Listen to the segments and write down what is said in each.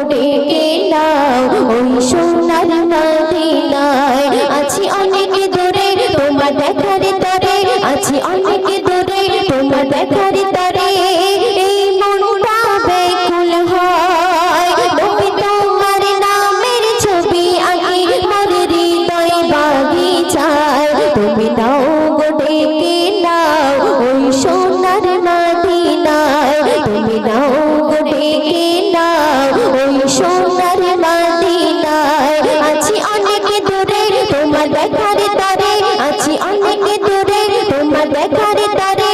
ডেকে নাও ওই সোনার মদিনায়। আছি অনেক দূরে তোমার দেখার তরে, আছি অনেক দূরে তোমার দেখার তরে। এই মনটা ব্যাকুল হয়, নবী তোমার নামের ছবি আঁকি মোর হৃদয় বাগিচায়। তুমি নাও গো ডেকে নাও ওই সোনার মদিনায়। তুমি নাও গো ডেকে নাও ওই সোনার মদিনায়। আছি অনেক দূরে তোমার দেখার তরে, আছি অনেক দূরে তোমার দেখার তরে।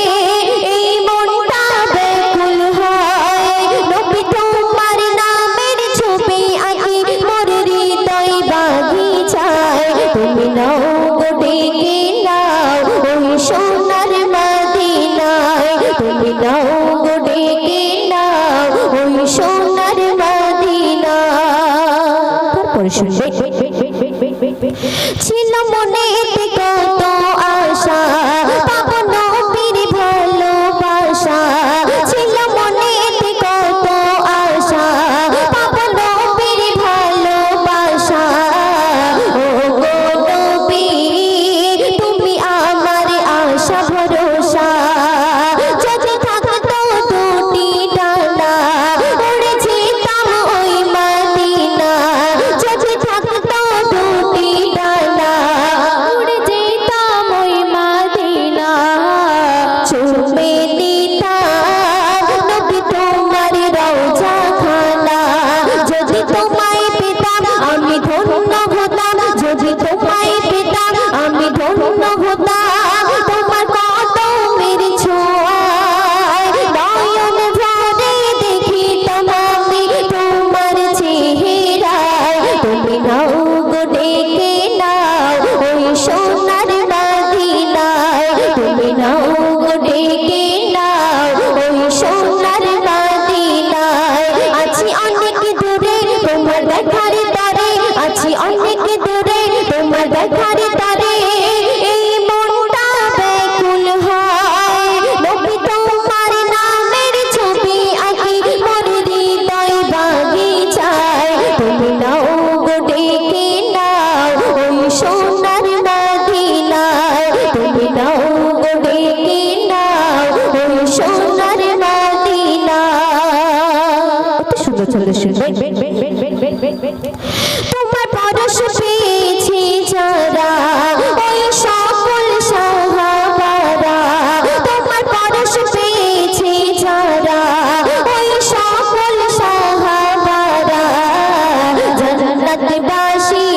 এই মনটা ব্যাকুল হয়, নবী তোমার নামের ছবি আঁকি মোর হৃদয় বাগিচায়। তুমি নাও গো ডেকে নাও ওই সোনার মদিনায়। তুমি নাও গো ডেকে নাও ওই সোনার মদিনায়। তারপরে শুনবে ছিল মনেতে কত আশা, পাবো নবীর ভালোবাসা। ছিল মনেতে কত আশা, পাবো নবীর ভালোবাসা। ও গো নবী তুমি আমার আশা ভরসা। যদি থাকতো দুটি ডানা উড়ে যেতাম ওই মদিনা। যদি থাকতো দুটি ডানা উড়ে যেতাম ওই মদিনা। চুমে নিতাম নবী তোমার রওজা খানা। যদি তোমায় পেতাম আমি ধন্য হতাম, যদি তোমায় পেতাম আমি ধন্য হতাম। তোমার কদমের ছোঁয়ায় নয়ন ভরে দেখিতাম আমি তোমার চেহারায়। তুমি নাও গো ডেকে নাও ওই সোনার মদিনায়। তুমি নাও গো ডেকে নাও ওই সোনার মদিনায়। আছি অনেক দূরে তোমার দেখার তরে, আছি অনেক দূরে তোমার দেখার তরে। এই মনটা ব্যাকুল হয়, নবী তোমার নামের ছবি আঁকি মোর হৃদয় বাগিচায়। তুমি নাও গো ডেকে নাও ওই সোনার মদিনায়। তুমি নাও গো ডেকে নাও ওই সোনার মদিনায়। কত সুন্দর চলে শুনবে। তোমার পরশ পেয়েছি যারা ওই সকল সাহাবারা। তোমার পরশ পেয়েছি যারা ওই সকল সাহাবারা। জান্নাতবাসী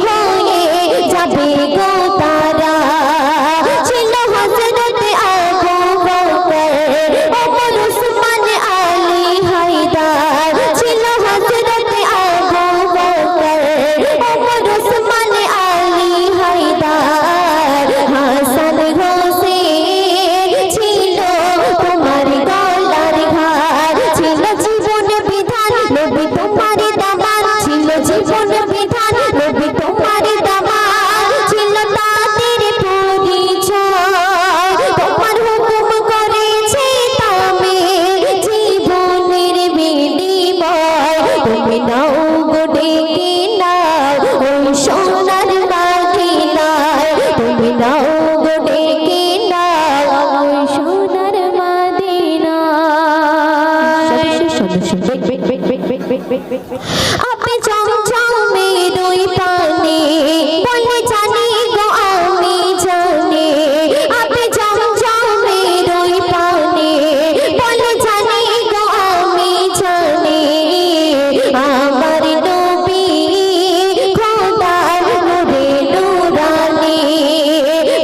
হয়ে যাবে গো তারা। ছিল হযরত আবু বকর, ওমর, উসমান, আলী, হায়দার। ছিল হযরত আবু বকর, ওমর, উসমান, আলী, হায়দার। হাসান হোসেন ছিল তোমার গলার হার। ছিল জীবন বিধান নবী তোমার দামান। ছিল জীবন বিধান নবী তোমার দামান। ছিল তাদের পরিচয় তোমার হুকুম করেছে তামে জীবনের বিনিময়। তুমি নাও গো ডেকে নাও ওই সোনার মদিনায়। তুমি নাও গো ডেকে নাও ওই সোনার মদিনায়। আপনি চমচমের ওই পানে বলে জানি গো আমি জানি। আপনি চমচমের ওই পানে বলে জানি গো আমি জানি। আমার নবী খোদার নূরে নূরানি।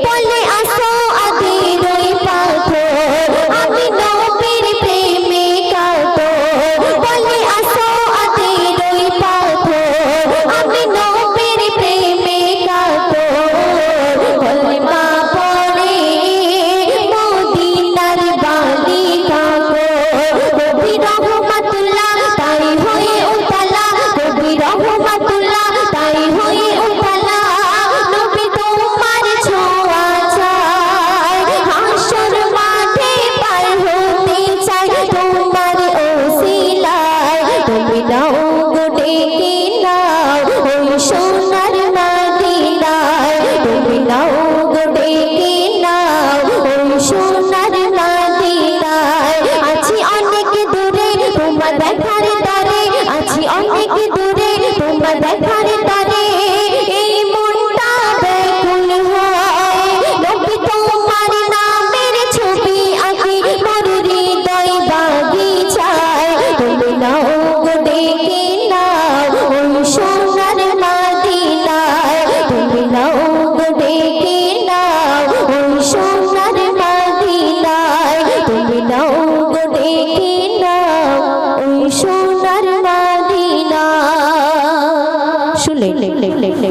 বলে আসো আদের ওই পাথর আমি নবীর প্রেমে কাতর। বলে আসো আদের ওই নাও